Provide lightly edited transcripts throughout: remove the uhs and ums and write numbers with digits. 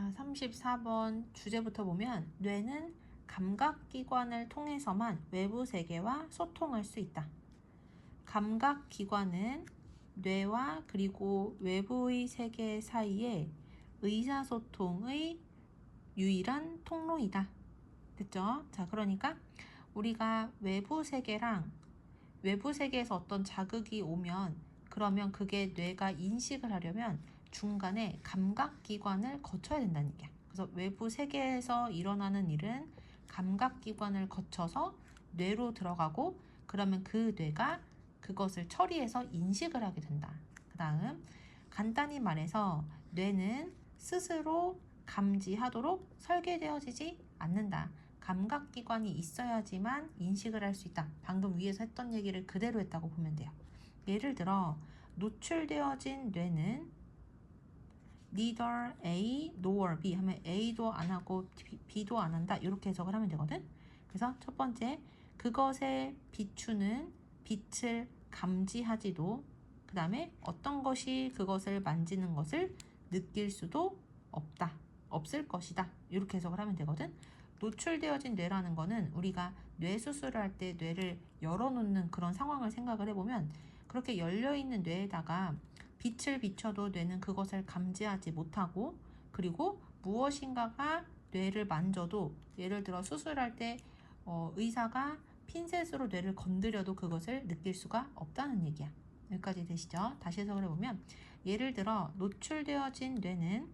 자, 34번 주제부터 보면 뇌는 감각기관을 통해서만 외부 세계와 소통할 수 있다. 감각기관은 뇌와 그리고 외부의 세계 사이에 의사소통의 유일한 통로이다. 됐죠? 자, 그러니까 우리가 외부 세계에서 어떤 자극이 오면 그러면 그게 뇌가 인식을 하려면 중간에 감각기관을 거쳐야 된다는 얘기야. 그래서 외부 세계에서 일어나는 일은 감각기관을 거쳐서 뇌로 들어가고 그러면 그 뇌가 그것을 처리해서 인식을 하게 된다. 그 다음 간단히 말해서 뇌는 스스로 감지하도록 설계되어지지 않는다. 감각기관이 있어야지만 인식을 할 수 있다. 방금 위에서 했던 얘기를 그대로 했다고 보면 돼요. 예를 들어 노출되어진 뇌는 neither A nor B 하면 A도 안 하고 B도 안 한다. 이렇게 해석을 하면 되거든. 그래서 첫 번째, 그것에 비추는 빛을 감지하지도 그 다음에 어떤 것이 그것을 만지는 것을 느낄 수도 없을 것이다. 이렇게 해석을 하면 되거든. 노출되어진 뇌라는 거는 우리가 뇌 수술을 할 때 뇌를 열어놓는 그런 상황을 생각을 해보면 그렇게 열려있는 뇌에다가 빛을 비춰도 뇌는 그것을 감지하지 못하고 그리고 무엇인가가 뇌를 만져도 예를 들어 수술할 때 의사가 핀셋으로 뇌를 건드려도 그것을 느낄 수가 없다는 얘기야. 여기까지 되시죠? 다시 해석을 해보면 예를 들어 노출되어진 뇌는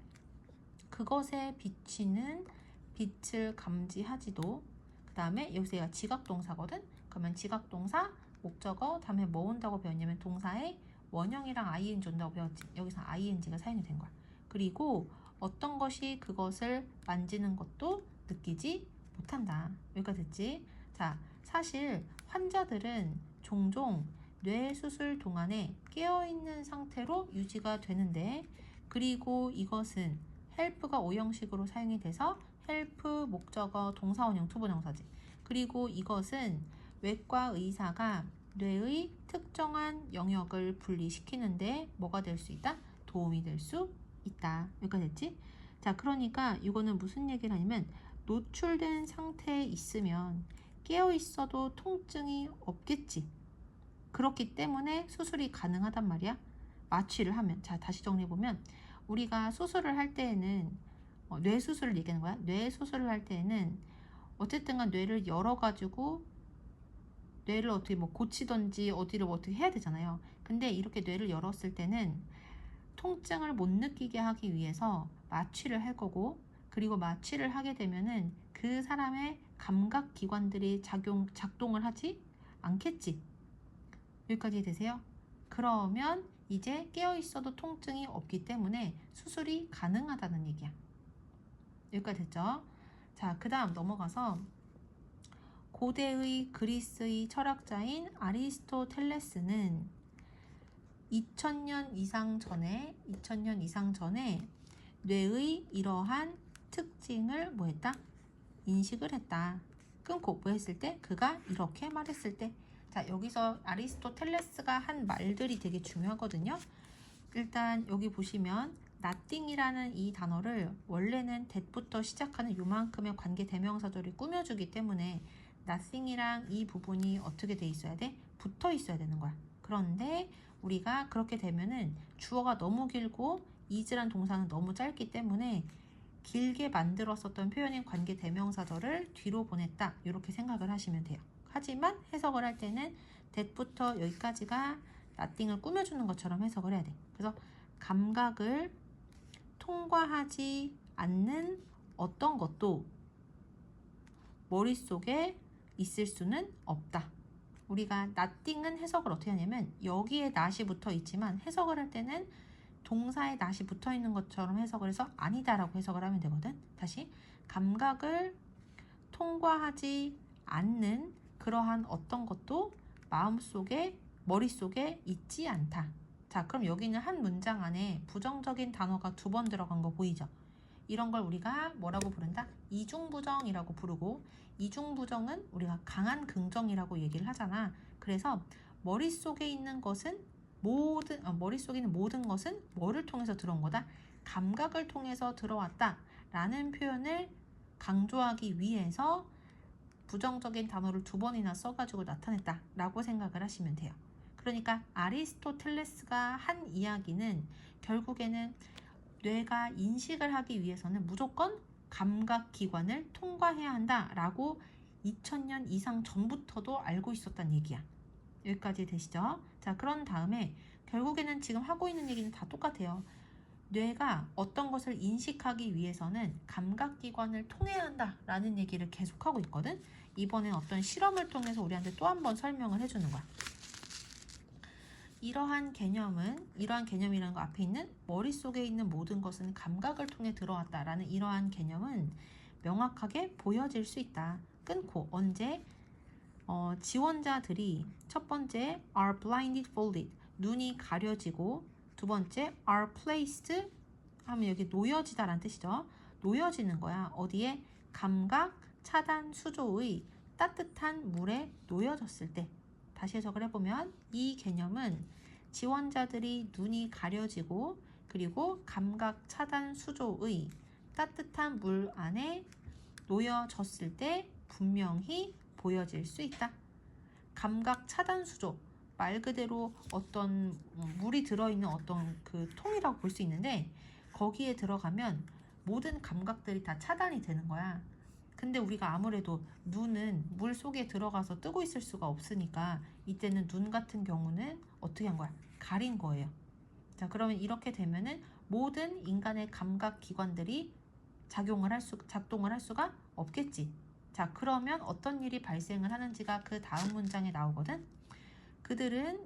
그것에 비치는 빛을 감지하지도 그 다음에 여기서 지각동사거든? 그러면 지각동사, 목적어, 다음에 뭐 온다고 배웠냐면 동사의 원형이랑 ing 온다고 배웠지. 여기서 ing가 사용이 된 거야. 그리고 어떤 것이 그것을 만지는 것도 느끼지 못한다. 여기까지 됐지? 자, 사실 환자들은 종종 뇌 수술 동안에 깨어있는 상태로 유지가 되는데 그리고 이것은 헬프가 5형식으로 사용이 돼서 헬프, 목적어, 동사, 원형, 투부정사지. 그리고 이것은 외과 의사가 뇌의 특정한 영역을 분리시키는데 뭐가 될 수 있다? 도움이 될 수 있다. 여기까지 됐지? 자, 그러니까 이거는 무슨 얘기를 하냐면 노출된 상태에 있으면 깨어있어도 통증이 없겠지. 그렇기 때문에 수술이 가능하단 말이야. 마취를 하면. 자, 다시 정리해보면 우리가 수술을 할 때에는 뇌 수술을 얘기하는 거야. 뇌 수술을 할 때에는 어쨌든 간 뇌를 열어가지고 뇌를 어떻게 뭐 고치던지 어디를 뭐 어떻게 해야 되잖아요. 근데 이렇게 뇌를 열었을 때는 통증을 못 느끼게 하기 위해서 마취를 할 거고 그리고 마취를 하게 되면은 그 사람의 감각 기관들이 작동을 하지 않겠지. 여기까지 되세요? 그러면 이제 깨어 있어도 통증이 없기 때문에 수술이 가능하다는 얘기야. 여기까지 됐죠? 자, 그 다음 넘어가서 고대의 그리스의 철학자인 아리스토텔레스는 2000년 이상 전에 뇌의 이러한 특징을 뭐 했다? 인식을 했다. 끊고 뭐 했을 때? 그가 이렇게 말했을 때. 자, 여기서 아리스토텔레스가 한 말들이 되게 중요하거든요. 일단 여기 보시면 nothing이라는 이 단어를 원래는 that부터 시작하는 요만큼의 관계 대명사절이 꾸며주기 때문에 nothing이랑 이 부분이 어떻게 돼 있어야 돼? 붙어 있어야 되는 거야. 그런데 우리가 그렇게 되면은 주어가 너무 길고 is란 동사는 너무 짧기 때문에 길게 만들었었던 표현인 관계 대명사절을 뒤로 보냈다. 이렇게 생각을 하시면 돼요. 하지만 해석을 할 때는 that부터 여기까지가 nothing을 꾸며주는 것처럼 해석을 해야 돼. 그래서 감각을 통과하지 않는 어떤 것도 머릿속에 있을 수는 없다. 우리가 nothing은 해석을 어떻게 하냐면 여기에 not이 붙어 있지만 해석을 할 때는 동사에 not이 붙어 있는 것처럼 해석을 해서 아니다라고 해석을 하면 되거든. 다시 감각을 통과하지 않는 그러한 어떤 것도 마음속에 머릿속에 있지 않다. 자, 그럼 여기는 한 문장 안에 부정적인 단어가 2번 들어간 거 보이죠? 이런 걸 우리가 뭐라고 부른다? 이중부정이라고 부르고 이중부정은 우리가 강한 긍정이라고 얘기를 하잖아. 그래서 머릿속에 있는 것은 머릿속에 있는 모든 것은 뭐를 통해서 들어온 거다? 감각을 통해서 들어왔다 라는 표현을 강조하기 위해서 부정적인 단어를 2번이나 써가지고 나타냈다 라고 생각을 하시면 돼요. 그러니까 아리스토텔레스가 한 이야기는 결국에는 뇌가 인식을 하기 위해서는 무조건 감각기관을 통과해야 한다 라고 2000년 이상 전부터도 알고 있었단 얘기야. 여기까지 되시죠? 자, 그런 다음에 결국에는 지금 하고 있는 얘기는 다 똑같아요. 뇌가 어떤 것을 인식하기 위해서는 감각기관을 통해야 한다 라는 얘기를 계속하고 있거든. 이번엔 어떤 실험을 통해서 우리한테 또 한 번 설명을 해주는 거야. 이러한 개념이라는 거 앞에 있는 머릿속에 있는 모든 것은 감각을 통해 들어왔다라는 이러한 개념은 명확하게 보여질 수 있다. 끊고 언제? 지원자들이 첫 번째 are blindfolded 눈이 가려지고 두 번째 are placed 하면 여기 놓여지다라는 뜻이죠. 놓여지는 거야. 어디에? 감각 차단 수조의 따뜻한 물에 놓여졌을 때. 다시 해석을 해보면 이 개념은 지원자들이 눈이 가려지고 그리고 감각 차단 수조의 따뜻한 물 안에 놓여졌을 때 분명히 보여질 수 있다. 감각 차단 수조, 말 그대로 어떤 물이 들어있는 어떤 그 통이라고 볼 수 있는데 거기에 들어가면 모든 감각들이 다 차단이 되는 거야. 근데 우리가 아무래도 눈은 물 속에 들어가서 뜨고 있을 수가 없으니까 이때는 눈 같은 경우는 어떻게 한 거야? 가린 거예요. 자, 그러면 이렇게 되면은 모든 인간의 감각 기관들이 작동을 할 수가 없겠지. 자, 그러면 어떤 일이 발생을 하는지가 그 다음 문장에 나오거든.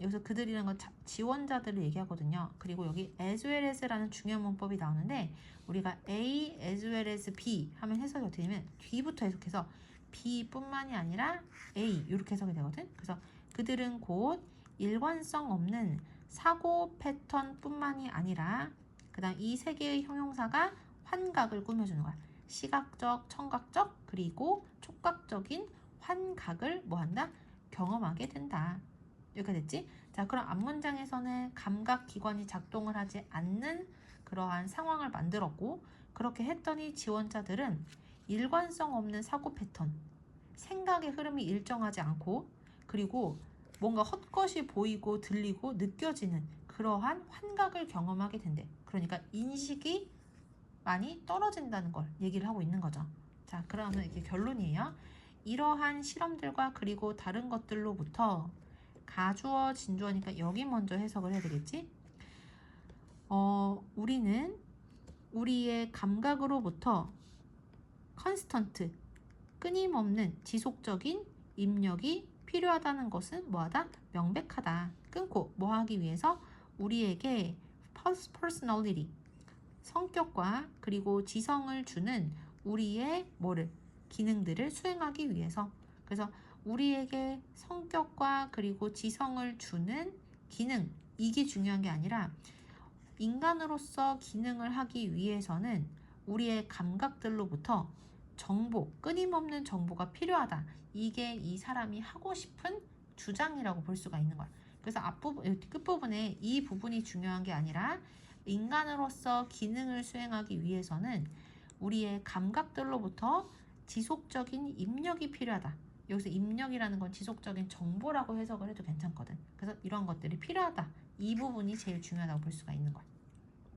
여기서 그들이라는 건 지원자들을 얘기하거든요. 그리고 여기 as well as라는 중요한 문법이 나오는데 우리가 A as well as B 하면 해석이 어떻게 되냐면 뒤부터 해석해서 B뿐만이 아니라 A 이렇게 해석이 되거든. 그래서 그들은 곧 일관성 없는 사고 패턴뿐만이 아니라 그 다음 이 세 개의 형용사가 환각을 꾸며주는 거야. 시각적, 청각적, 그리고 촉각적인 환각을 뭐한다? 경험하게 된다. 여기가 됐지? 자, 그럼 앞문장에서는 감각기관이 작동을 하지 않는 그러한 상황을 만들었고 그렇게 했더니 지원자들은 일관성 없는 사고 패턴, 생각의 흐름이 일정하지 않고 그리고 뭔가 헛것이 보이고 들리고 느껴지는 그러한 환각을 경험하게 된대. 그러니까 인식이 많이 떨어진다는 걸 얘기를 하고 있는 거죠. 자, 그러면 이게 결론이에요. 이러한 실험들과 그리고 다른 것들로부터 가주어 진주어니까 여기 먼저 해석을 해야 되겠지? 우리는 우리의 감각으로부터 컨스턴트, 끊임없는 지속적인 입력이 필요하다는 것은 명백하다. 끊고 뭐 하기 위해서? 우리에게 personality, 성격과 그리고 지성을 주는 우리의 기능들을 수행하기 위해서. 그래서 우리에게 성격과 그리고 지성을 주는 기능, 이게 중요한 게 아니라 인간으로서 기능을 하기 위해서는 우리의 감각들로부터 정보, 끊임없는 정보가 필요하다. 이게 이 사람이 하고 싶은 주장이라고 볼 수가 있는 거야. 그래서 끝부분에 이 부분이 중요한 게 아니라 인간으로서 기능을 수행하기 위해서는 우리의 감각들로부터 지속적인 입력이 필요하다. 여기서 입력이라는 건 지속적인 정보라고 해석을 해도 괜찮거든. 그래서 이런 것들이 필요하다. 이 부분이 제일 중요하다고 볼 수가 있는 거야.